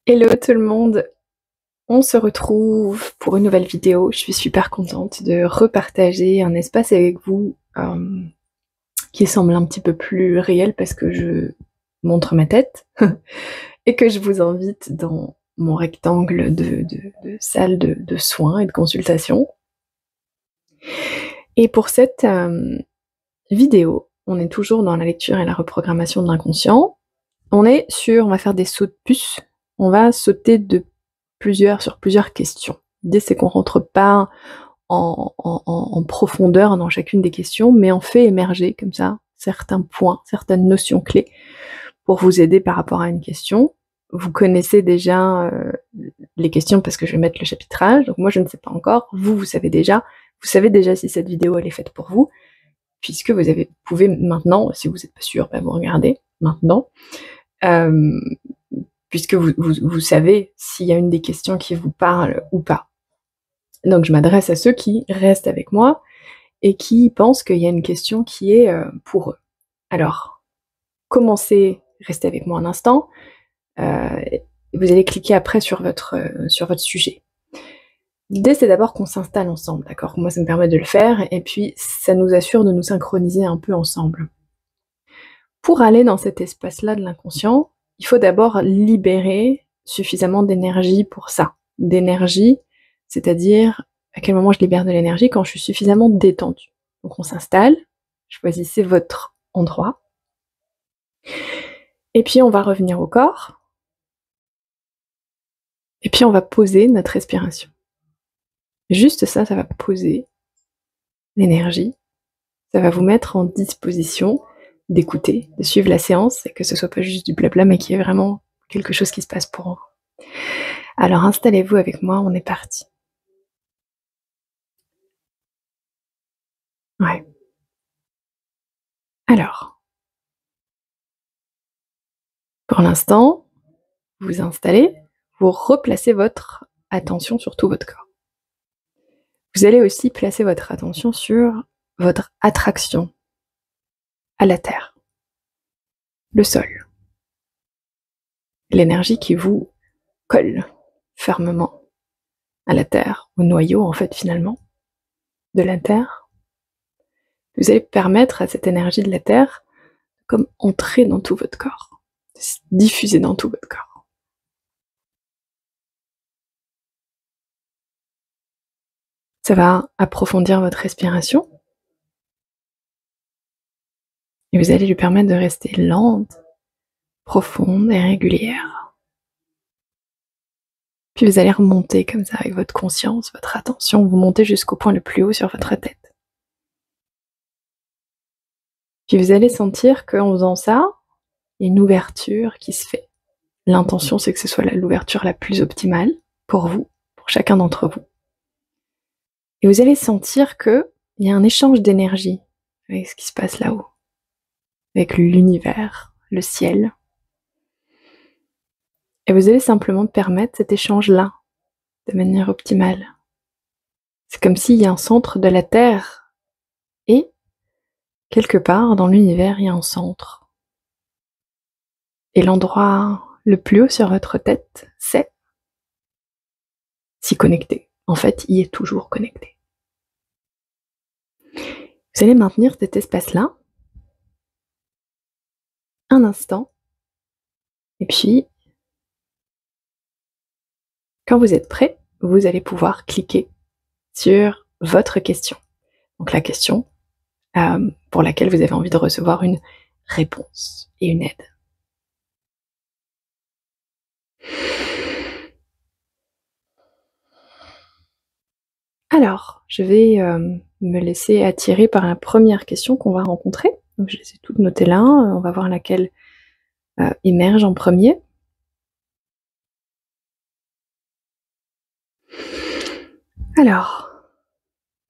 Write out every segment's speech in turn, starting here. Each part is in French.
Hello tout le monde, on se retrouve pour une nouvelle vidéo. Je suis super contente de repartager un espace avec vous qui semble un petit peu plus réel parce que je montre ma tête et que je vous invite dans mon rectangle de salle de soins et de consultation. Et pour cette vidéo, on est toujours dans la lecture et la reprogrammation de l'inconscient. On va faire des sauts de puce. On va sauter sur plusieurs questions. L'idée, c'est qu'on rentre pas en profondeur dans chacune des questions, mais on fait émerger comme ça certains points, certaines notions clés pour vous aider par rapport à une question. Vous connaissez déjà les questions parce que je vais mettre le chapitrage, donc moi je ne sais pas encore, vous savez déjà si cette vidéo elle est faite pour vous, puisque vous pouvez maintenant, si vous n'êtes pas sûr, vous regardez maintenant, puisque vous savez s'il y a une des questions qui vous parle ou pas. Donc je m'adresse à ceux qui restent avec moi et qui pensent qu'il y a une question qui est pour eux. Alors, restez avec moi un instant, vous allez cliquer après sur votre sujet. L'idée, c'est d'abord qu'on s'installe ensemble, d'accord? Moi, ça me permet de le faire, et puis ça nous assure de nous synchroniser un peu ensemble. Pour aller dans cet espace-là de l'inconscient, il faut d'abord libérer suffisamment d'énergie pour ça. D'énergie, c'est-à-dire à quel moment je libère de l'énergie quand je suis suffisamment détendue. Donc on s'installe, choisissez votre endroit, et puis on va revenir au corps, et puis on va poser notre respiration. Juste ça, ça va poser l'énergie, ça va vous mettre en disposition d'écouter, de suivre la séance, et que ce soit pas juste du blabla, mais qu'il y ait vraiment quelque chose qui se passe pour vous. Alors installez-vous avec moi, on est parti. Ouais. Alors, pour l'instant, vous vous installez, vous replacez votre attention sur tout votre corps. Vous allez aussi placer votre attention sur votre attraction à la terre, le sol, l'énergie qui vous colle fermement à la terre, au noyau en fait finalement de la terre. Vous allez permettre à cette énergie de la terre comme entrer dans tout votre corps, diffuser dans tout votre corps. Ça va approfondir votre respiration et vous allez lui permettre de rester lente, profonde et régulière. Puis vous allez remonter comme ça avec votre conscience, votre attention, vous montez jusqu'au point le plus haut sur votre tête. Puis vous allez sentir qu'en faisant ça, il y a une ouverture qui se fait. L'intention, c'est que ce soit l'ouverture la plus optimale pour vous, pour chacun d'entre vous. Et vous allez sentir qu'il y a un échange d'énergie avec ce qui se passe là-haut, avec l'univers, le ciel. Et vous allez simplement permettre cet échange-là de manière optimale. C'est comme s'il y a un centre de la Terre et quelque part dans l'univers, il y a un centre. Et l'endroit le plus haut sur votre tête, c'est s'y connecter. En fait, il est toujours connecté. Vous allez maintenir cet espace-là un instant. Et puis, quand vous êtes prêt, vous allez pouvoir cliquer sur votre question. Donc la question pour laquelle vous avez envie de recevoir une réponse et une aide. Alors, je vais me laisser attirer par la première question qu'on va rencontrer. Donc, je les ai toutes notées là. On va voir laquelle émerge en premier. Alors,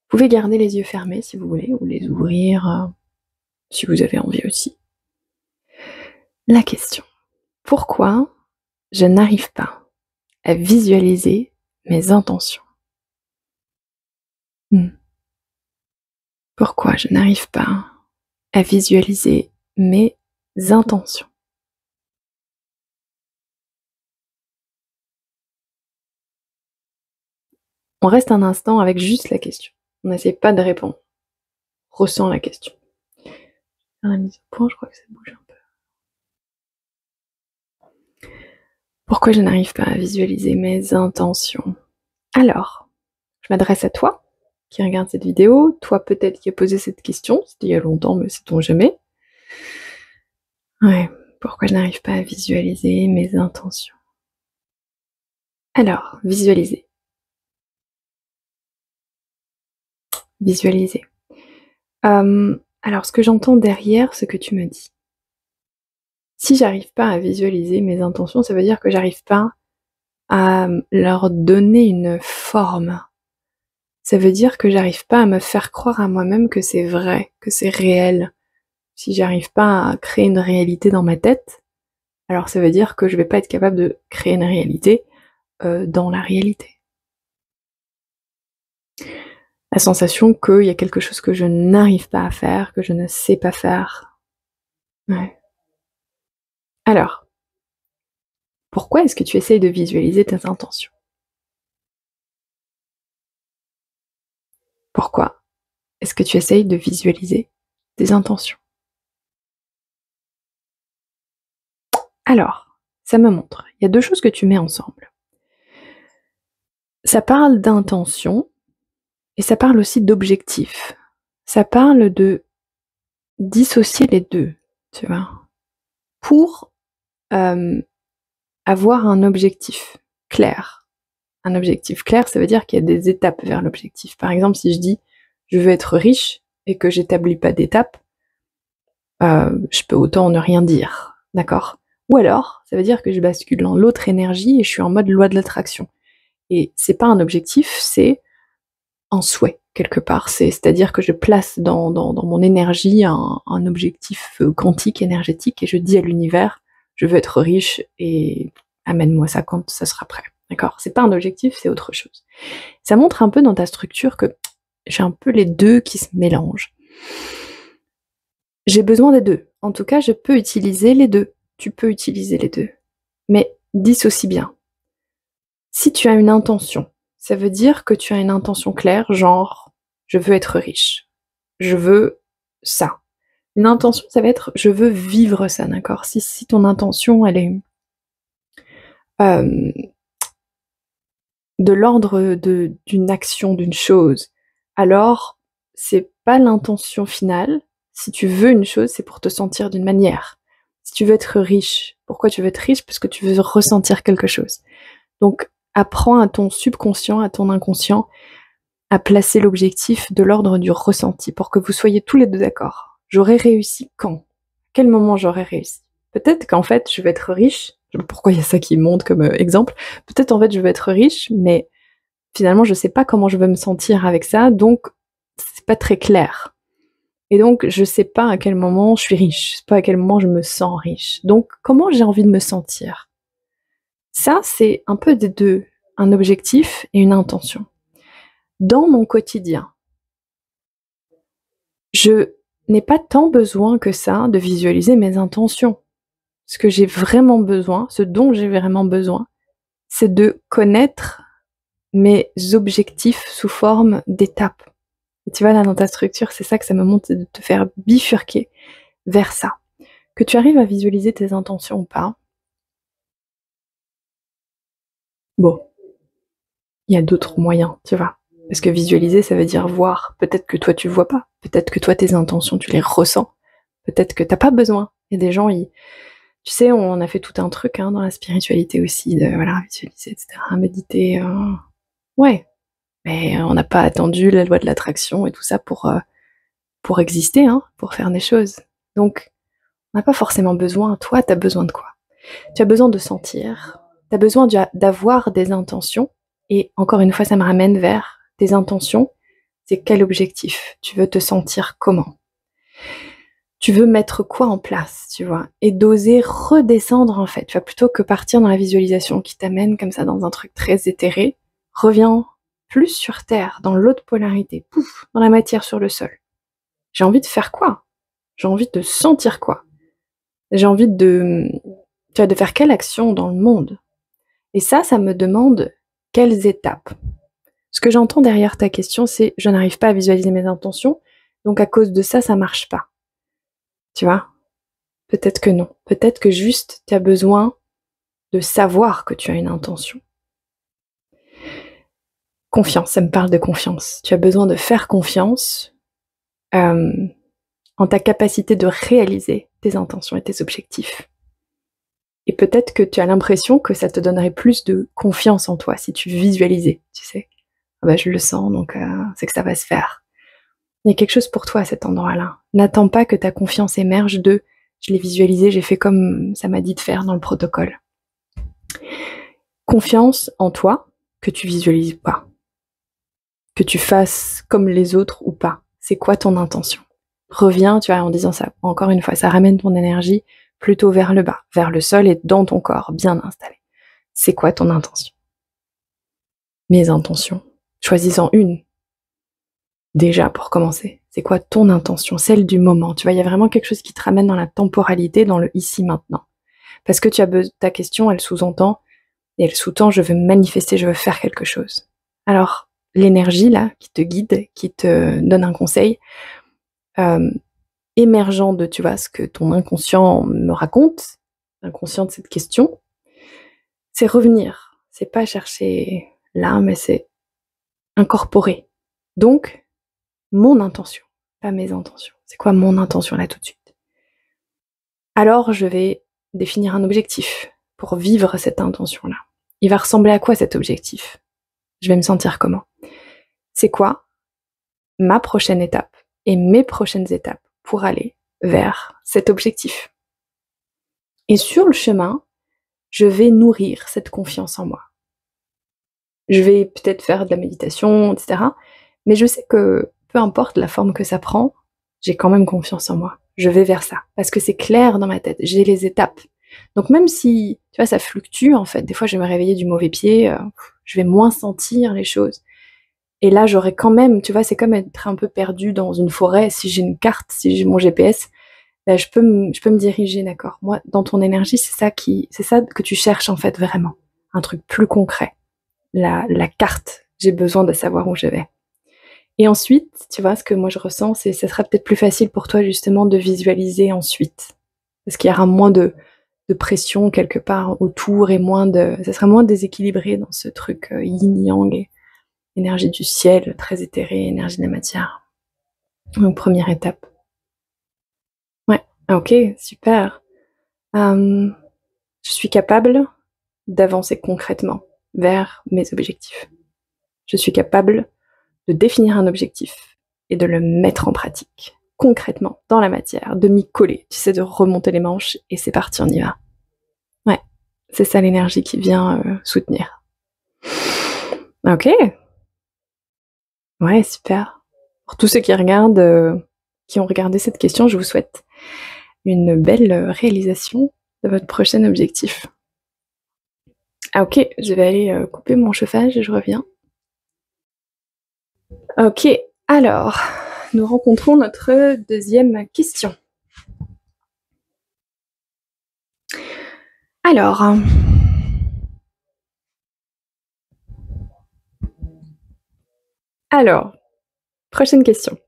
vous pouvez garder les yeux fermés si vous voulez, ou les ouvrir si vous avez envie aussi. La question. Pourquoi je n'arrive pas à visualiser mes intentions? Pourquoi je n'arrive pas à visualiser mes intentions? On reste un instant avec juste la question. On n'essaie pas de répondre. Ressens la question. La mise au point, je crois que ça bouge un peu. Pourquoi je n'arrive pas à visualiser mes intentions? Alors, je m'adresse à toi qui regarde cette vidéo, toi peut-être qui a posé cette question, c'était il y a longtemps, mais sait-on jamais. Ouais, pourquoi je n'arrive pas à visualiser mes intentions? Alors, visualiser. Visualiser. Alors, ce que j'entends derrière ce que tu me dis, si j'arrive pas à visualiser mes intentions, ça veut dire que j'arrive pas à leur donner une forme. Ça veut dire que j'arrive pas à me faire croire à moi-même que c'est vrai, que c'est réel. Si j'arrive pas à créer une réalité dans ma tête, alors ça veut dire que je vais pas être capable de créer une réalité dans la réalité. La sensation qu'il y a quelque chose que je n'arrive pas à faire, que je ne sais pas faire. Ouais. Alors, pourquoi est-ce que tu essayes de visualiser tes intentions? Pourquoi est-ce que tu essayes de visualiser tes intentions? Alors, ça me montre, il y a deux choses que tu mets ensemble. Ça parle d'intention et ça parle aussi d'objectif. Ça parle de dissocier les deux, tu vois, pour avoir un objectif clair. Un objectif clair, ça veut dire qu'il y a des étapes vers l'objectif. Par exemple, si je dis je veux être riche et que j'établis pas d'étapes, je peux autant ne rien dire, d'accord? Ou alors, ça veut dire que je bascule dans l'autre énergie et je suis en mode loi de l'attraction. Et c'est pas un objectif, c'est un souhait, quelque part. C'est-à-dire que je place dans mon énergie un objectif quantique, énergétique, et je dis à l'univers, je veux être riche et amène-moi ça quand ça sera prêt. D'accord? C'est pas un objectif, c'est autre chose. Ça montre un peu dans ta structure que j'ai un peu les deux qui se mélangent. J'ai besoin des deux. En tout cas, je peux utiliser les deux. Tu peux utiliser les deux. Mais dissocie bien. Si tu as une intention, ça veut dire que tu as une intention claire, genre je veux être riche, je veux ça. Une intention, ça va être je veux vivre ça, d'accord? Si ton intention, elle est de l'ordre d'une action, d'une chose, alors c'est pas l'intention finale. Si tu veux une chose, c'est pour te sentir d'une manière. Si tu veux être riche, pourquoi tu veux être riche? Parce que tu veux ressentir quelque chose. Donc, apprends à ton subconscient, à ton inconscient, à placer l'objectif de l'ordre du ressenti pour que vous soyez tous les deux d'accord. J'aurais réussi quand? À quel moment j'aurais réussi? Peut-être qu'en fait, je vais être riche. Pourquoi il y a ça qui monte comme exemple? Peut-être en fait, je vais être riche, mais finalement, je sais pas comment je veux me sentir avec ça, donc c'est pas très clair. Et donc, je sais pas à quel moment je suis riche, je sais pas à quel moment je me sens riche. Donc, comment j'ai envie de me sentir? Ça, c'est un peu des deux, un objectif et une intention. Dans mon quotidien, je n'ai pas tant besoin que ça de visualiser mes intentions. Ce que j'ai vraiment besoin, ce dont j'ai vraiment besoin, c'est de connaître mes objectifs sous forme d'étapes. Et tu vois, là, dans ta structure, c'est ça que ça me montre, c'est de te faire bifurquer vers ça. Que tu arrives à visualiser tes intentions ou pas, bon, il y a d'autres moyens, tu vois. Parce que visualiser, ça veut dire voir. Peut-être que toi, tu vois pas. Peut-être que toi, tes intentions, tu les ressens. Peut-être que t'as pas besoin. Il y a des gens, tu sais, on a fait tout un truc dans la spiritualité aussi, de voilà, visualiser, etc., méditer. Ouais, mais on n'a pas attendu la loi de l'attraction et tout ça pour exister, pour faire des choses. Donc, on n'a pas forcément besoin. Toi, t'as besoin de quoi? Tu as besoin de sentir. Tu as besoin d'avoir des intentions. Et encore une fois, ça me ramène vers tes intentions. C'est quel objectif? Tu veux te sentir comment? Tu veux mettre quoi en place, tu vois? Et d'oser redescendre, en fait. Tu vois, plutôt que partir dans la visualisation qui t'amène comme ça dans un truc très éthéré, reviens plus sur Terre, dans l'autre polarité. Pouf, dans la matière sur le sol. J'ai envie de faire quoi? J'ai envie de sentir quoi? J'ai envie tu vois, de faire quelle action dans le monde? Et ça me demande quelles étapes? Parce que j'entends derrière ta question, c'est je n'arrive pas à visualiser mes intentions, donc à cause de ça, ça marche pas. Tu vois? Peut-être que non. Peut-être que juste, tu as besoin de savoir que tu as une intention. Confiance, ça me parle de confiance. Tu as besoin de faire confiance en ta capacité de réaliser tes intentions et tes objectifs. Et peut-être que tu as l'impression que ça te donnerait plus de confiance en toi si tu visualisais, tu sais. Ah bah, je le sens, donc c'est que ça va se faire. Il y a quelque chose pour toi à cet endroit-là. N'attends pas que ta confiance émerge de « je l'ai visualisé, j'ai fait comme ça m'a dit de faire dans le protocole ». Confiance en toi, que tu visualises pas. Que tu fasses comme les autres ou pas. C'est quoi ton intention? Reviens, tu vois, en disant ça, encore une fois, ça ramène ton énergie plutôt vers le bas, vers le sol et dans ton corps, bien installé. C'est quoi ton intention? Mes intentions. Choisis-en une. Déjà, pour commencer. C'est quoi ton intention? Celle du moment. Tu vois, il y a vraiment quelque chose qui te ramène dans la temporalité, dans le ici-maintenant. Parce que ta question, elle sous-entend, et elle sous-tend, je veux manifester, je veux faire quelque chose. Alors, l'énergie, là, qui te guide, qui te donne un conseil, émergent de, tu vois, ce que ton inconscient me raconte, inconscient de cette question, c'est revenir. C'est pas chercher là, mais c'est incorporer. Donc, mon intention, pas mes intentions. C'est quoi mon intention là tout de suite? Alors, je vais définir un objectif pour vivre cette intention-là. Il va ressembler à quoi cet objectif? Je vais me sentir comment? C'est quoi ma prochaine étape et mes prochaines étapes pour aller vers cet objectif? Et sur le chemin, je vais nourrir cette confiance en moi. Je vais peut-être faire de la méditation, etc. Mais je sais que peu importe la forme que ça prend, j'ai quand même confiance en moi. Je vais vers ça. Parce que c'est clair dans ma tête. J'ai les étapes. Donc même si, tu vois, ça fluctue, en fait, des fois je vais me réveiller du mauvais pied, je vais moins sentir les choses. Et là, j'aurais quand même, tu vois, c'est comme être un peu perdu dans une forêt. Si j'ai une carte, si j'ai mon GPS, ben, je peux me diriger, d'accord. Moi, dans ton énergie, c'est ça que tu cherches, en fait, vraiment. Un truc plus concret. La carte. J'ai besoin de savoir où je vais. Et ensuite, tu vois, ce que moi je ressens, c'est ça sera peut-être plus facile pour toi, justement, de visualiser ensuite. Parce qu'il y aura moins de pression quelque part autour et ça sera moins déséquilibré dans ce truc yin-yang et énergie du ciel, très éthérée, énergie de la matière. Donc, première étape. Ouais, ok, super. Je suis capable d'avancer concrètement vers mes objectifs. Je suis capable de définir un objectif et de le mettre en pratique, concrètement, dans la matière, de m'y coller, tu sais, de remonter les manches et c'est parti, on y va. Ouais, c'est ça l'énergie qui vient soutenir. Ok. Ouais, super. Pour tous ceux qui regardent, qui ont regardé cette question, je vous souhaite une belle réalisation de votre prochain objectif. Ah ok, je vais aller couper mon chauffage et je reviens. Ok, alors, nous rencontrons notre deuxième question. Alors, prochaine question.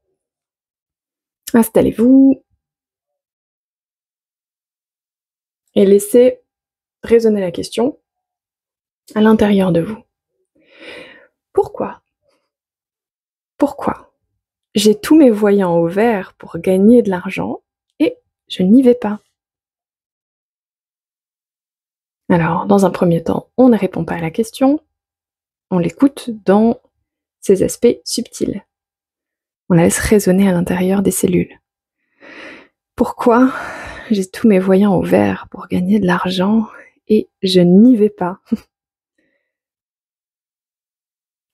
Installez-vous et laissez résonner la question à l'intérieur de vous. Pourquoi j'ai tous mes voyants au vert pour gagner de l'argent et je n'y vais pas? Alors, dans un premier temps, on ne répond pas à la question, on l'écoute dans ses aspects subtils. On la laisse résonner à l'intérieur des cellules. Pourquoi j'ai tous mes voyants au vert pour gagner de l'argent et je n'y vais pas?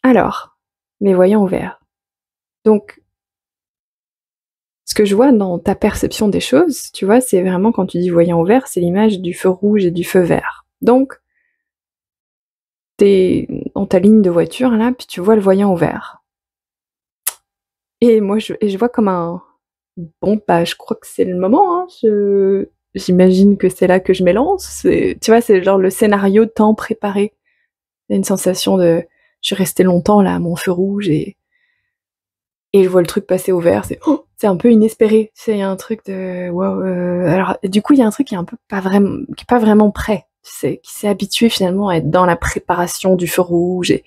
Alors, mes voyants au vert. Donc, ce que je vois dans ta perception des choses, tu vois, c'est vraiment quand tu dis voyant au vert, c'est l'image du feu rouge et du feu vert. Donc, t'es dans ta ligne de voiture, là, puis tu vois le voyant au vert. Et moi, je vois comme un... Bon, bah, je crois que c'est le moment, hein. J'imagine que c'est là que je m'élance. Tu vois, c'est genre le scénario de temps préparé. Il y a une sensation de je suis restée longtemps là à mon feu rouge et je vois le truc passer au vert, c'est un peu inespéré. Tu sais, il y a un truc de waouh. Alors du coup, il y a un truc qui est un peu qui est pas vraiment prêt. Tu sais, qui s'est habitué finalement à être dans la préparation du feu rouge et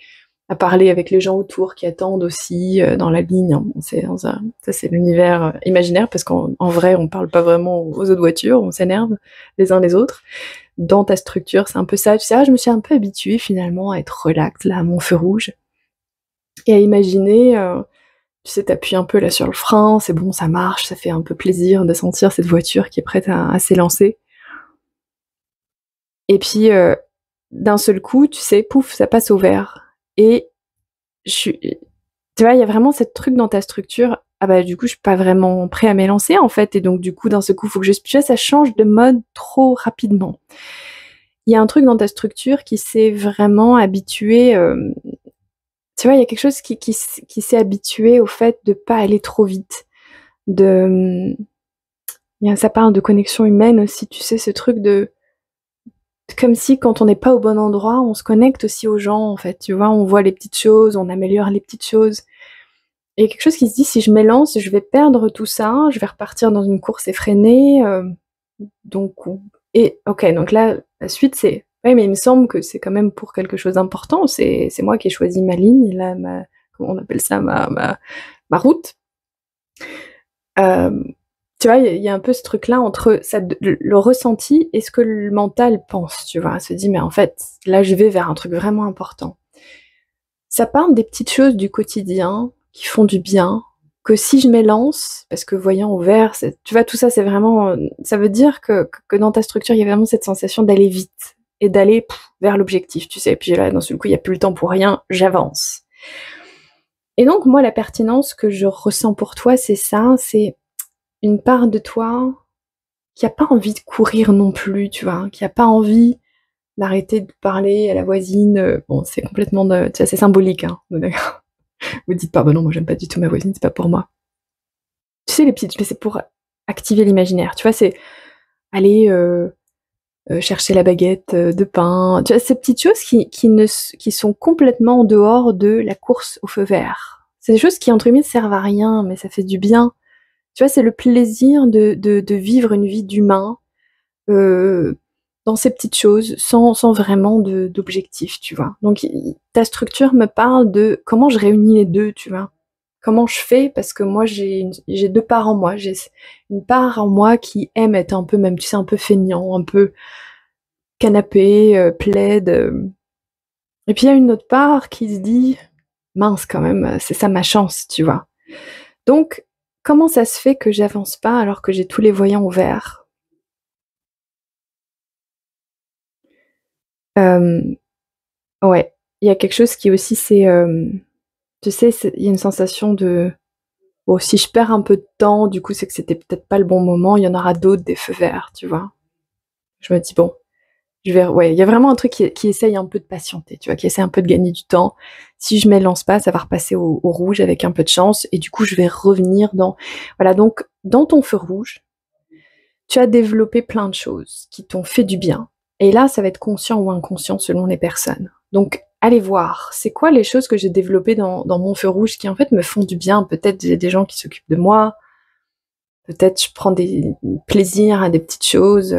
à parler avec les gens autour qui attendent aussi dans la ligne. Ça c'est l'univers imaginaire parce qu'en vrai, on parle pas vraiment aux autres voitures, on s'énerve les uns les autres. Dans ta structure, c'est un peu ça. Tu sais, je me suis un peu habituée finalement à être relax là à mon feu rouge et à imaginer. Tu sais, t'appuies un peu là sur le frein, c'est bon, ça marche, ça fait un peu plaisir de sentir cette voiture qui est prête à s'élancer. Et puis, d'un seul coup, tu sais, pouf, ça passe au vert. Et je suis, tu vois, il y a vraiment ce truc dans ta structure. Ah bah du coup, je suis pas vraiment prêt à m'élancer en fait. Et donc du coup, d'un seul coup, faut que tu vois, ça change de mode trop rapidement. Il y a un truc dans ta structure qui s'est vraiment habitué. Tu vois, il y a quelque chose qui s'est habitué au fait de pas aller trop vite. De, ça parle de connexion humaine aussi, tu sais, ce truc de comme si quand on n'est pas au bon endroit, on se connecte aussi aux gens, en fait, tu vois, on voit les petites choses, on améliore les petites choses. Et il y a quelque chose qui se dit, si je m'élance, je vais perdre tout ça, je vais repartir dans une course effrénée, donc et OK, donc là, la suite, c'est ouais, mais il me semble que c'est quand même pour quelque chose d'important, c'est moi qui ai choisi ma ligne, là, comment on appelle ça? Ma route. Hem Tu vois, il y a un peu ce truc-là entre ça le ressenti et ce que le mental pense, tu vois? Elle se dit: «Mais en fait, là, je vais vers un truc vraiment important». Ça part des petites choses du quotidien qui font du bien, que si je m'élance, parce que voyant au vert, tu vois, tout ça, c'est vraiment, ça veut dire que dans ta structure, il y a vraiment cette sensation d'aller vite et d'aller vers l'objectif, tu sais? Et puis là, d'un seul coup, il y a plus le temps pour rien, j'avance. Et donc moi, la pertinence que je ressens pour toi, c'est ça, c'est une part de toi qui a pas envie de courir non plus, tu vois? Qui a pas envie d'arrêter de parler à la voisine, bon, c'est complètement de tu vois, c'est symbolique, hein, on est d'accord? Vous dites pas: «Bah non, moi j'aime pas du tout ma voisine, c'est pas pour moi». Tu sais les petites mais c'est pour activer l'imaginaire, tu vois? C'est aller, chercher la baguette, de pain, tu vois? Ces petites choses qui sont complètement en dehors de la course au feu vert. C'est des choses qui, entre guillemets, «servent à rien», mais ça fait du bien. Tu vois? C'est le plaisir de vivre une vie d'humain, heu, dans ces petites choses, sans vraiment d'objectif, tu vois? Donc ta structure me parle de comment je réunis les 2, tu vois? Comment je fais? Parce que moi j'ai 2 parts en moi. J'ai une part en moi qui aime être un peu même, tu sais, un peu feignant, un peu canapé, plaid, et puis il y a une autre part qui se dit: «Mince quand même, c'est ça ma chance», tu vois? Donc comment ça se fait que j'avance pas alors que j'ai tous les voyants ouverts? Hem Ouais, il y a quelque chose qui aussi tu sais, il y a une sensation de: «Bon, si je perds un peu de temps, du coup, c'est que c'était peut-être pas le bon moment, il y en aura d'autres des feux verts», tu vois? Je me dis: «Bon, je vais» ouais, il y a vraiment un truc qui essaye un peu de patienter, tu vois? Qui essaie un peu de gagner du temps. Si je m'élance pas, ça va repasser au rouge avec un peu de chance et du coup, je vais revenir dans voilà, donc dans ton feu rouge, tu as développé plein de choses qui t'ont fait du bien et là, ça va être conscient ou inconscient selon les personnes. Donc allez voir, c'est quoi les choses que j'ai développées dans mon feu rouge qui, en fait, me font du bien? Peut-être j'ai des gens qui s'occupent de moi, peut-être je prends des plaisirs à des petites choses,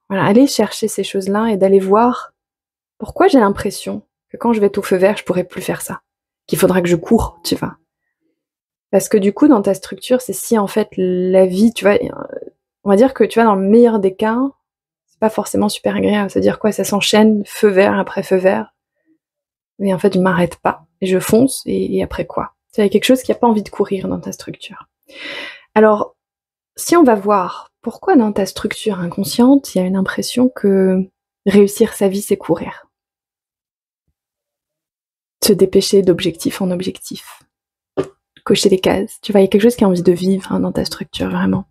voilà, allez chercher ces choses-là et d'aller voir pourquoi j'ai l'impression que quand je vais être au feu vert, je pourrais plus faire ça, qu'il faudra que je cours, tu vois? Parce que du coup, dans ta structure, c'est si, en fait, la vie, tu vois, on va dire que, tu vois, dans le meilleur des cas, c'est pas forcément super agréable. C'est-à-dire quoi? Ça s'enchaîne, feu vert après feu vert, mais en fait, je m'arrête pas et je fonce et après quoi? Tu vois, il y a quelque chose qui a pas envie de courir dans ta structure. Alors, si on va voir pourquoi dans ta structure inconsciente, il y a une impression que réussir sa vie, c'est courir, se dépêcher d'objectif en objectif, cocher les cases. Tu vois, il y a quelque chose qui a envie de vivre, hein, dans ta structure, vraiment.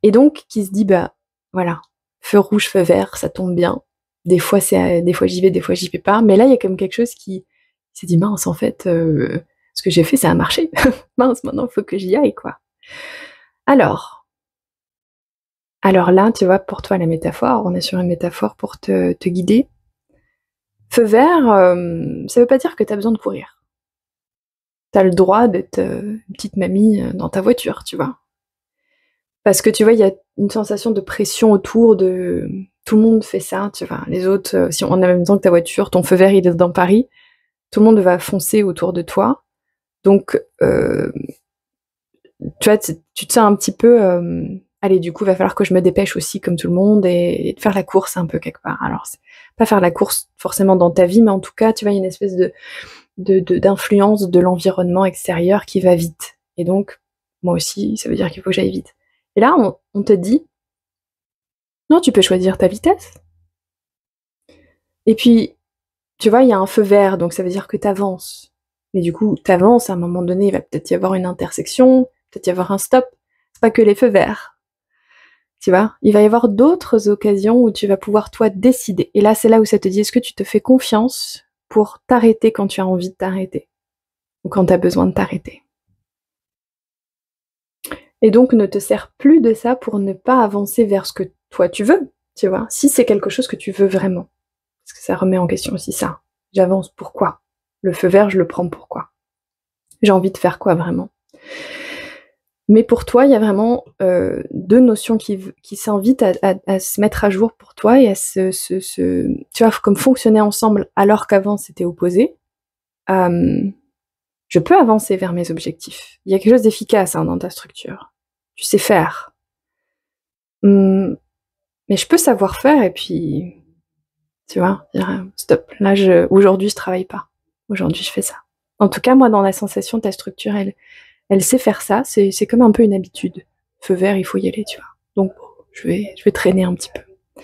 Et donc, qui se dit, bah, voilà, feu rouge, feu vert, ça tombe bien. Des fois j'y vais, des fois j'y vais pas. Mais là, il y a comme quelque chose qui s'est dit, mince, en fait, ce que j'ai fait, ça a marché. Mince, maintenant, il faut que j'y aille, quoi. Alors, alors là, tu vois, pour toi, la métaphore, on est sur une métaphore pour te guider. Feu vert, ça veut pas dire que tu as besoin de courir. Tu as le droit d'être une petite mamie dans ta voiture, tu vois. Parce que tu vois, il y a une sensation de pression autour de tout le monde fait ça, tu vois. Les autres, si on a en même temps que ta voiture, ton feu vert il est dans Paris, tout le monde va foncer autour de toi. Donc, tu vois, tu te sens un petit peu, allez, du coup, va falloir que je me dépêche aussi comme tout le monde et de faire la course un peu quelque part. Alors, c'est pas faire la course forcément dans ta vie, mais en tout cas, tu vois, il y a une espèce d'influence de l'environnement extérieur qui va vite. Et donc, moi aussi, ça veut dire qu'il faut que j'aille vite. Et là, on te dit, non, tu peux choisir ta vitesse. Et puis, tu vois, il y a un feu vert, donc ça veut dire que tu avances. Mais du coup, tu avances, à un moment donné, il va peut-être y avoir une intersection, peut-être y avoir un stop. C'est pas que les feux verts. Tu vois, il va y avoir d'autres occasions où tu vas pouvoir, toi, décider. Et là, c'est là où ça te dit, est-ce que tu te fais confiance pour t'arrêter quand tu as envie de t'arrêter ou quand tu as besoin de t'arrêter. Et donc, ne te sers plus de ça pour ne pas avancer vers ce que toi, tu veux, tu vois, si c'est quelque chose que tu veux vraiment. Parce que ça remet en question aussi ça. J'avance, pourquoi? Le feu vert, je le prends pourquoi? J'ai envie de faire quoi vraiment? Mais pour toi, il y a vraiment deux notions qui s'invitent à se mettre à jour pour toi et à tu vois, comme fonctionner ensemble alors qu'avant c'était opposé. Je peux avancer vers mes objectifs. Il y a quelque chose d'efficace dans ta structure. Tu sais faire. Mais je peux savoir faire et puis, tu vois, dire stop. Là, aujourd'hui, je travaille pas. Aujourd'hui, je fais ça. En tout cas, moi, dans la sensation, ta structure, elle sait faire ça, c'est comme un peu une habitude. Feu vert, il faut y aller, tu vois. Donc, je vais traîner un petit peu.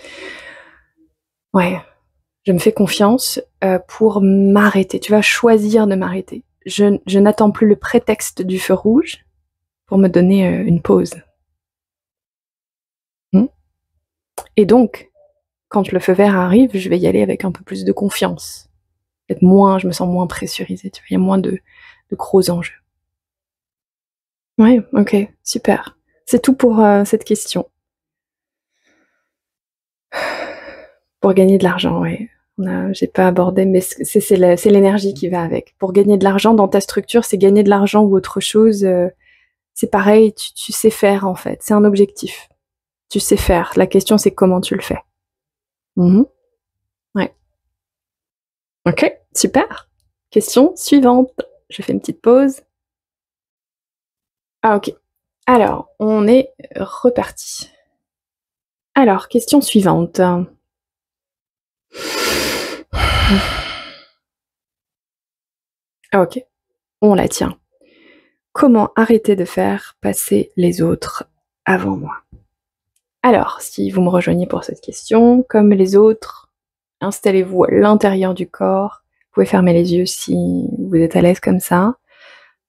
Ouais, je me fais confiance pour m'arrêter. Tu vas choisir de m'arrêter. Je n'attends plus le prétexte du feu rouge pour me donner une pause. Et donc, quand le feu vert arrive, je vais y aller avec un peu plus de confiance. Peut-être moins, je me sens moins pressurisée, tu vois, il y a moins de gros enjeux. Ouais, ok, super. C'est tout pour cette question. Pour gagner de l'argent, ouais. J'ai pas abordé, mais c'est l'énergie qui va avec. Pour gagner de l'argent dans ta structure, c'est gagner de l'argent ou autre chose. C'est pareil, tu sais faire en fait. C'est un objectif. Tu sais faire. La question, c'est comment tu le fais. Ouais. Ok, super. Question suivante. Je fais une petite pause. Ah ok. Alors, on est reparti. Alors, question suivante. Ah ok, on la tient. Comment arrêter de faire passer les autres avant moi? Alors, si vous me rejoignez pour cette question, comme les autres, installez-vous à l'intérieur du corps. Vous pouvez fermer les yeux si vous êtes à l'aise comme ça.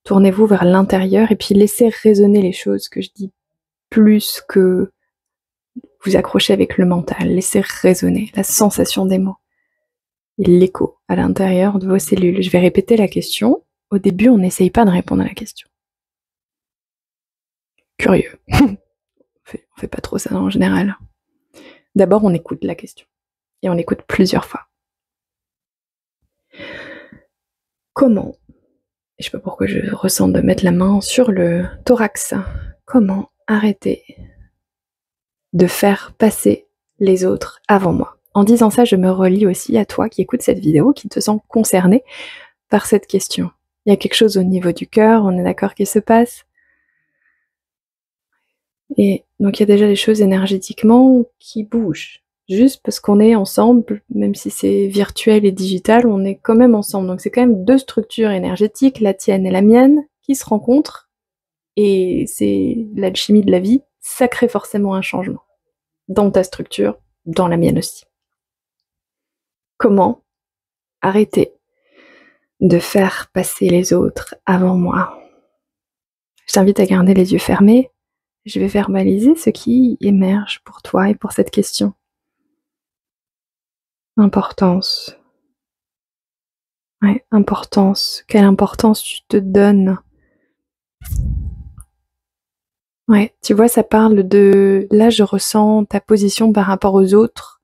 Tournez-vous vers l'intérieur et puis laissez résonner les choses que je dis plus que vous accrocher avec le mental. Laissez résonner la sensation des mots et l'écho à l'intérieur de vos cellules. Je vais répéter la question. Au début, on n'essaye pas de répondre à la question. Curieux. On fait pas trop ça en général. D'abord, on écoute la question. Et on l'écoute plusieurs fois. Comment, et je sais pas pourquoi je ressens de mettre la main sur le thorax, comment arrêter de faire passer les autres avant moi? En disant ça, je me relie aussi à toi qui écoutes cette vidéo, qui te sens concerné par cette question. Il y a quelque chose au niveau du cœur, on est d'accord qu'il se passe. Et donc il y a déjà des choses énergétiquement qui bougent. Juste parce qu'on est ensemble, même si c'est virtuel et digital, on est quand même ensemble. Donc c'est quand même deux structures énergétiques, la tienne et la mienne, qui se rencontrent. Et c'est l'alchimie de la vie, ça crée forcément un changement. Dans ta structure, dans la mienne aussi. Comment arrêter de faire passer les autres avant moi? Je t'invite à garder les yeux fermés. Je vais verbaliser ce qui émerge pour toi et pour cette question. Importance. Ouais, importance. Quelle importance tu te donnes? Ouais, tu vois, ça parle de... Là, je ressens ta position par rapport aux autres.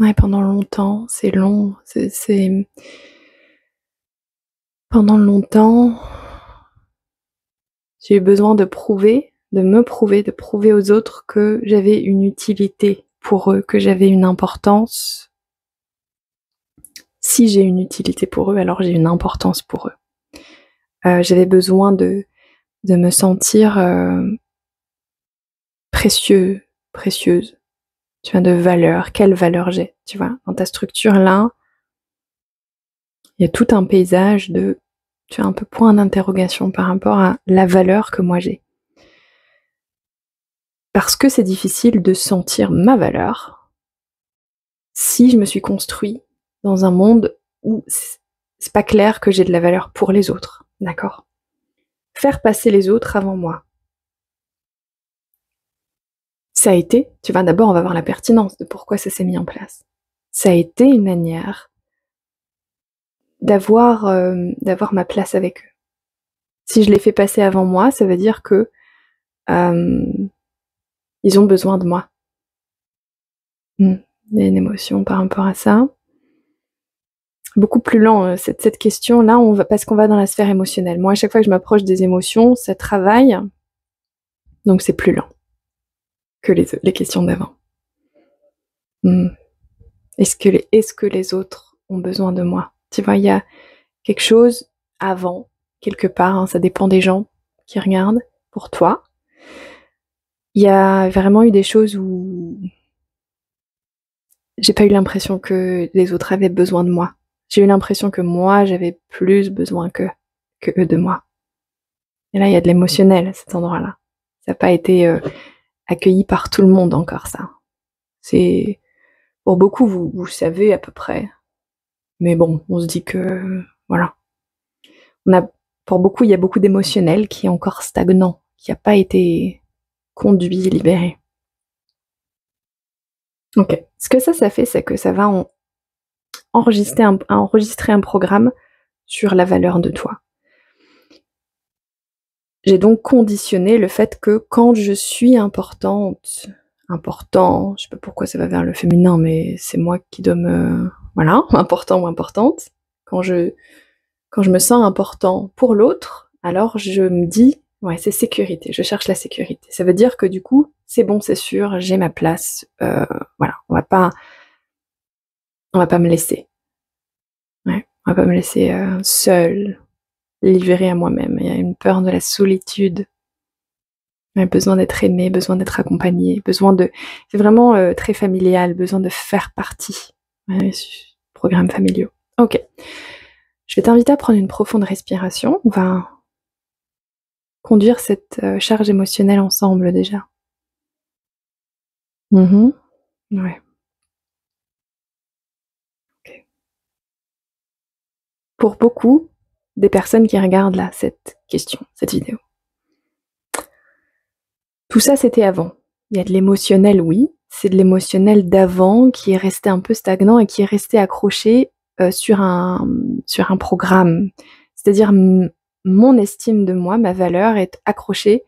Ouais, pendant longtemps, c'est long, c'est pendant longtemps, j'ai eu besoin de me prouver aux autres que j'avais une utilité pour eux, que j'avais une importance. Si j'ai une utilité pour eux, alors j'ai une importance pour eux. J'avais besoin de me sentir précieuse, tu vois, de valeur. Quelle valeur j'ai, tu vois, dans ta structure là, il y a tout un paysage de, tu as un peu point d'interrogation par rapport à la valeur que moi j'ai. Parce que c'est difficile de sentir ma valeur si je me suis construit dans un monde où c'est pas clair que j'ai de la valeur pour les autres, d'accord? Faire passer les autres avant moi. Ça a été, tu vois, d'abord on va voir la pertinence de pourquoi ça s'est mis en place. Ça a été une manière d'avoir ma place avec eux. Si je les fais passer avant moi, ça veut dire que ils ont besoin de moi. Il y a une émotion par rapport à ça. Beaucoup plus lent, cette question-là, parce qu'on va dans la sphère émotionnelle. Moi, à chaque fois que je m'approche des émotions, ça travaille, donc c'est plus lent que les questions d'avant. Est-ce que les autres ont besoin de moi? Tu vois, il y a quelque chose avant, quelque part, hein, ça dépend des gens qui regardent, pour toi. Il y a vraiment eu des choses où j'ai pas eu l'impression que les autres avaient besoin de moi. J'ai eu l'impression que moi, j'avais plus besoin que eux de moi. Et là, il y a de l'émotionnel à cet endroit-là. Ça n'a pas été accueilli par tout le monde encore, ça. C'est pour beaucoup, vous savez à peu près. Mais bon, on se dit que voilà. Pour beaucoup, il y a beaucoup d'émotionnel qui est encore stagnant, qui n'a pas été conduit, libéré. Ok. Ce que ça fait, c'est que ça va enregistrer un programme sur la valeur de toi. J'ai donc conditionné le fait que quand je suis important, je sais pas pourquoi ça va vers le féminin, mais c'est moi qui dois voilà, important ou importante. Quand je me sens important pour l'autre, alors je me dis, ouais, c'est sécurité, je cherche la sécurité. Ça veut dire que du coup, c'est bon, c'est sûr, j'ai ma place, voilà, on va pas me laisser. Ouais, on va pas me laisser seule, livrée à moi-même. Il y a une peur de la solitude. Ouais, besoin d'être aimé, besoin d'être accompagné, c'est vraiment très familial, besoin de faire partie. Ouais, programmes familiaux. Ok. Je vais t'inviter à prendre une profonde respiration. On va conduire cette charge émotionnelle ensemble déjà. Ouais. Ok. Pour beaucoup des personnes qui regardent là cette vidéo, tout ça c'était avant. Il y a de l'émotionnel, oui. C'est de l'émotionnel d'avant qui est resté un peu stagnant et qui est resté accroché sur un programme. C'est-à-dire mon estime de moi, ma valeur est accrochée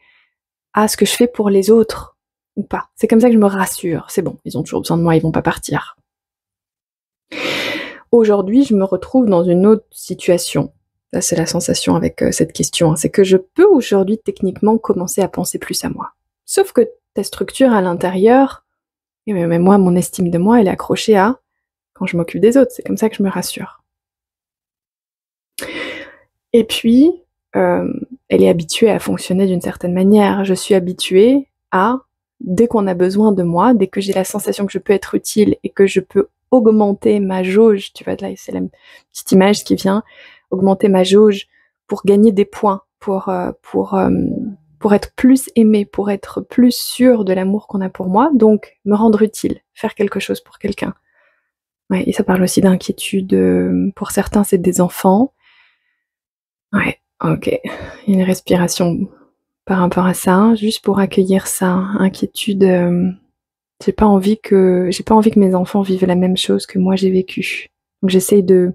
à ce que je fais pour les autres ou pas. C'est comme ça que je me rassure. C'est bon, ils ont toujours besoin de moi, ils vont pas partir. Aujourd'hui, je me retrouve dans une autre situation. Ça, c'est la sensation avec cette question. Hein. C'est que je peux aujourd'hui techniquement commencer à penser plus à moi. Sauf que ta structure à l'intérieur, mais moi, mon estime de moi, elle est accrochée à quand je m'occupe des autres. C'est comme ça que je me rassure. Et puis, elle est habituée à fonctionner d'une certaine manière. Je suis habituée à, dès qu'on a besoin de moi, dès que j'ai la sensation que je peux être utile et que je peux augmenter ma jauge, tu vois, là, c'est la petite image qui vient, augmenter ma jauge pour gagner des points, pour être plus aimée, pour être plus sûre de l'amour qu'on a pour moi, donc me rendre utile, faire quelque chose pour quelqu'un. Ouais, et ça parle aussi d'inquiétude. Pour certains, c'est des enfants. Ouais, ok. Une respiration par rapport à ça, juste pour accueillir ça. Inquiétude. J'ai pas envie que mes enfants vivent la même chose que moi j'ai vécu. Donc j'essaye de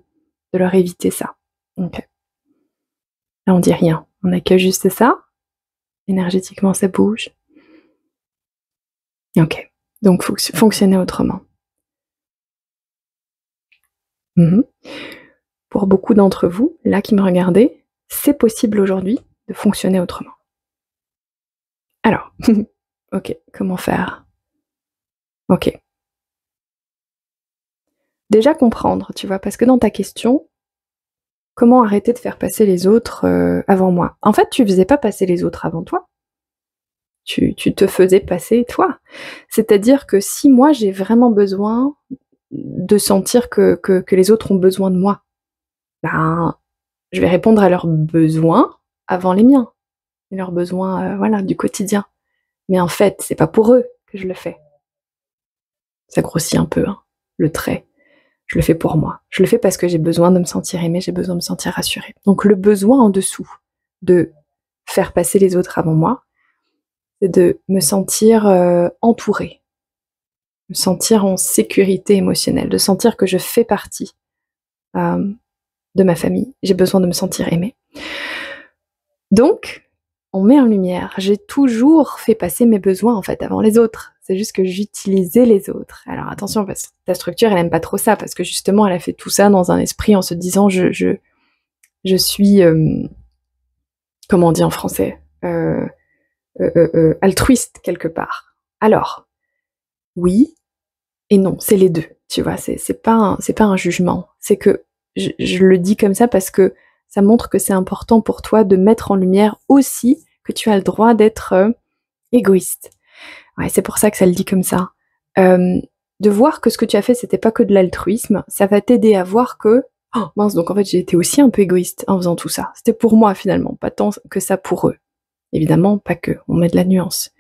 leur éviter ça. Ok. Là on dit rien. On accueille juste ça. Énergétiquement ça bouge. Ok. Donc fonctionner autrement. Mmh. Pour beaucoup d'entre vous, là, qui me regardez, c'est possible aujourd'hui de fonctionner autrement. Alors, OK, comment faire? OK. Déjà comprendre, tu vois? Parce que dans ta question, comment arrêter de faire passer les autres, avant moi? En fait, tu faisais pas passer les autres avant toi, tu te faisais passer toi. C'est-à-dire que si moi j'ai vraiment besoin de sentir que les autres ont besoin de moi, ben, je vais répondre à leurs besoins avant les miens, et leurs besoins, voilà, du quotidien. Mais en fait, c'est pas pour eux que je le fais. Ça grossit un peu, hein, le trait. Je le fais pour moi. Je le fais parce que j'ai besoin de me sentir aimée, j'ai besoin de me sentir rassurée. Donc le besoin en dessous de faire passer les autres avant moi, c'est de me sentir, entourée, me sentir en sécurité émotionnelle, de sentir que je fais partie, de ma famille. J'ai besoin de me sentir aimée. Donc, on met en lumière, j'ai toujours fait passer mes besoins, en fait, avant les autres. C'est juste que j'utilisais les autres. Alors attention, parce que ta structure, elle aime pas trop ça, parce que justement, elle a fait tout ça dans un esprit en se disant je suis, comment on dit en français? Altruiste quelque part. Alors, oui et non, c'est les deux, tu vois? C'est pas un jugement. C'est que je le dis comme ça parce que ça montre que c'est important pour toi de mettre en lumière aussi que tu as le droit d'être, égoïste. Ouais, c'est pour ça que ça le dit comme ça. De voir que ce que tu as fait, c'était pas que de l'altruisme, ça va t'aider à voir que oh mince, donc en fait j'ai été aussi un peu égoïste en faisant tout ça. C'était pour moi finalement, pas tant que ça pour eux. Évidemment, pas que, on met de la nuance.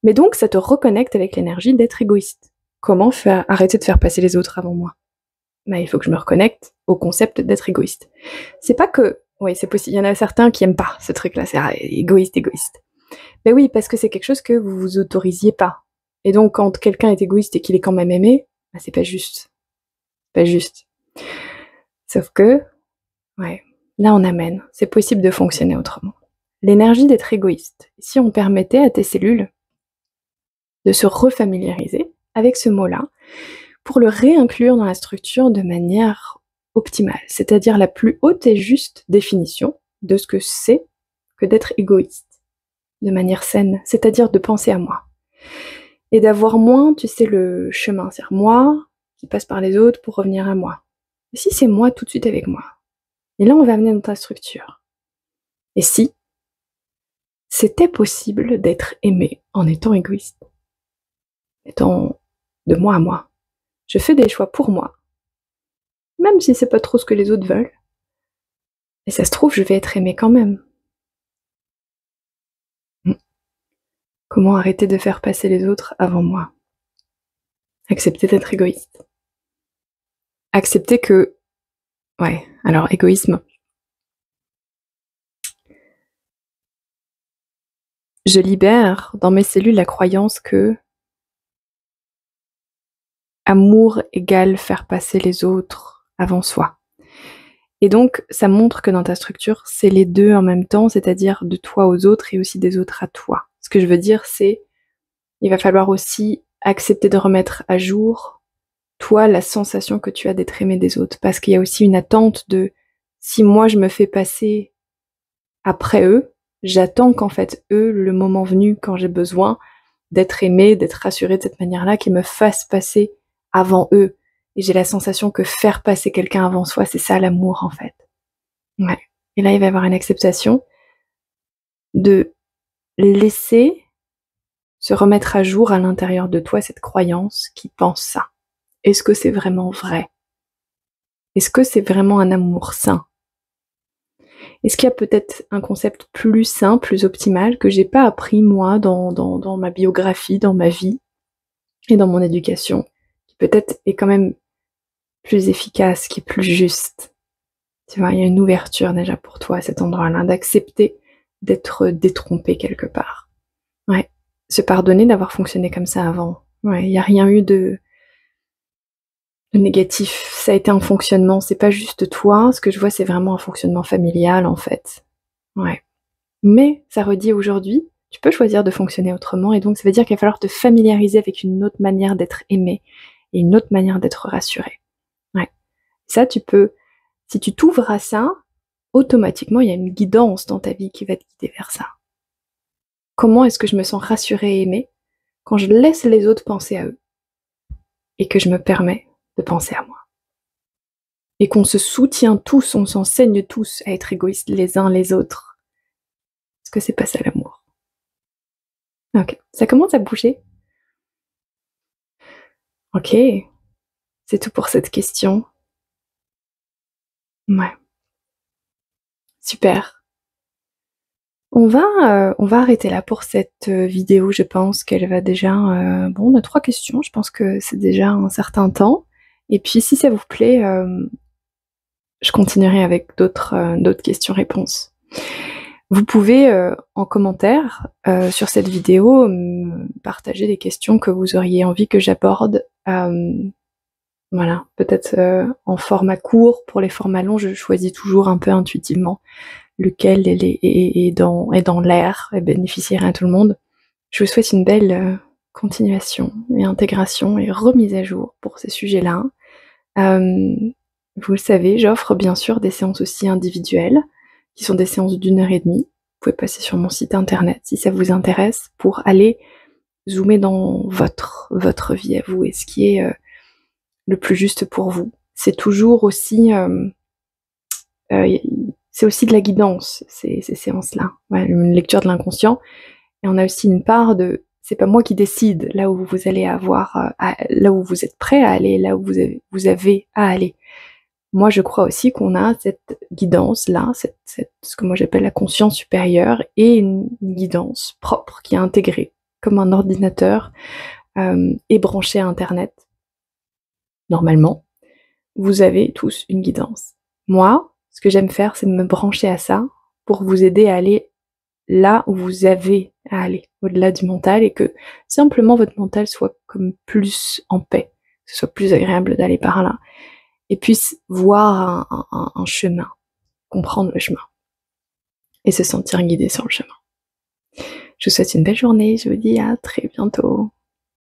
Mais donc ça te reconnecte avec l'énergie d'être égoïste. Comment faire arrêter de faire passer les autres avant moi? Bah, il faut que je me reconnecte au concept d'être égoïste. C'est pas que oui, c'est possible. Il y en a certains qui aiment pas ce truc-là, c'est égoïste, égoïste. Ben oui, parce que c'est quelque chose que vous vous autorisiez pas. Et donc, quand quelqu'un est égoïste et qu'il est quand même aimé, ben c'est pas juste. Pas juste. Sauf que, ouais, là on amène. C'est possible de fonctionner autrement. L'énergie d'être égoïste. Si on permettait à tes cellules de se refamiliariser avec ce mot-là, pour le réinclure dans la structure de manière optimale, c'est-à-dire la plus haute et juste définition de ce que c'est que d'être égoïste, de manière saine, c'est-à-dire de penser à moi. Et d'avoir moins, tu sais, le chemin, c'est-à-dire moi qui passe par les autres pour revenir à moi. Et si c'est moi tout de suite avec moi? Et là, on va amener dans ta structure. Et si c'était possible d'être aimé en étant égoïste, étant de moi à moi? Je fais des choix pour moi, même si c'est pas trop ce que les autres veulent. Et ça se trouve, je vais être aimée quand même. Comment arrêter de faire passer les autres avant moi? Accepter d'être égoïste. Accepter que... Ouais, alors égoïsme. Je libère dans mes cellules la croyance que amour égale faire passer les autres avant soi. Et donc, ça montre que dans ta structure, c'est les deux en même temps, c'est-à-dire de toi aux autres et aussi des autres à toi. Ce que je veux dire, c'est, il va falloir aussi accepter de remettre à jour, toi, la sensation que tu as d'être aimé des autres. Parce qu'il y a aussi une attente de, si moi je me fais passer après eux, j'attends qu'en fait, eux, le moment venu, quand j'ai besoin d'être aimé, d'être rassuré de cette manière-là, qu'ils me fassent passer avant eux. Et j'ai la sensation que faire passer quelqu'un avant soi, c'est ça l'amour en fait. Ouais. Et là, il va y avoir une acceptation de laisser se remettre à jour à l'intérieur de toi cette croyance qui pense ça. Est-ce que c'est vraiment vrai? Est-ce que c'est vraiment un amour sain? Est-ce qu'il y a peut-être un concept plus sain, plus optimal, que j'ai pas appris moi dans ma biographie, dans ma vie et dans mon éducation, qui peut-être est quand même plus efficace, qui est plus juste? Tu vois, il y a une ouverture déjà pour toi à cet endroit-là, d'accepter d'être détrompé quelque part. Ouais. Se pardonner d'avoir fonctionné comme ça avant. Ouais, il n'y a rien eu de négatif. Ça a été un fonctionnement, c'est pas juste toi. Ce que je vois, c'est vraiment un fonctionnement familial, en fait. Ouais. Mais, ça redit aujourd'hui, tu peux choisir de fonctionner autrement, et donc ça veut dire qu'il va falloir te familiariser avec une autre manière d'être aimé, et une autre manière d'être rassuré. Ouais. Ça, si tu t'ouvres à ça, automatiquement, il y a une guidance dans ta vie qui va te guider vers ça. Comment est-ce que je me sens rassurée et aimée quand je laisse les autres penser à eux et que je me permets de penser à moi? Et qu'on se soutient tous, on s'enseigne tous à être égoïstes les uns les autres. Est-ce que c'est pas ça l'amour? Ok, ça commence à bouger. Ok, c'est tout pour cette question. Ouais, super. On va arrêter là pour cette vidéo. Je pense qu'elle va déjà... bon, on a 3 questions. Je pense que c'est déjà un certain temps. Et puis, si ça vous plaît, je continuerai avec d'autres questions-réponses. Vous pouvez, en commentaire sur cette vidéo, partager des questions que vous auriez envie que j'aborde. Voilà, peut-être en format court. Pour les formats longs, je choisis toujours un peu intuitivement lequel est dans l'air et bénéficierait à tout le monde. Je vous souhaite une belle continuation et intégration et remise à jour pour ces sujets-là. Vous le savez, j'offre bien sûr des séances aussi individuelles, qui sont des séances d'1 h 30. Vous pouvez passer sur mon site internet si ça vous intéresse pour aller zoomer dans votre vie à vous et ce qui est le plus juste pour vous. C'est toujours aussi... c'est aussi de la guidance, ces séances-là. Ouais, une lecture de l'inconscient. Et on a aussi une part de... C'est pas moi qui décide là où vous allez avoir... là où vous êtes prêt à aller, là où vous avez à aller. Moi, je crois aussi qu'on a cette guidance-là, ce que moi j'appelle la conscience supérieure, et une guidance propre qui est intégrée, comme un ordinateur est branché à Internet. Normalement, vous avez tous une guidance. Moi, ce que j'aime faire, c'est me brancher à ça pour vous aider à aller là où vous avez à aller, au-delà du mental, et que simplement votre mental soit comme plus en paix, que ce soit plus agréable d'aller par là, et puisse voir un chemin, comprendre le chemin, et se sentir guidé sur le chemin. Je vous souhaite une belle journée, je vous dis à très bientôt.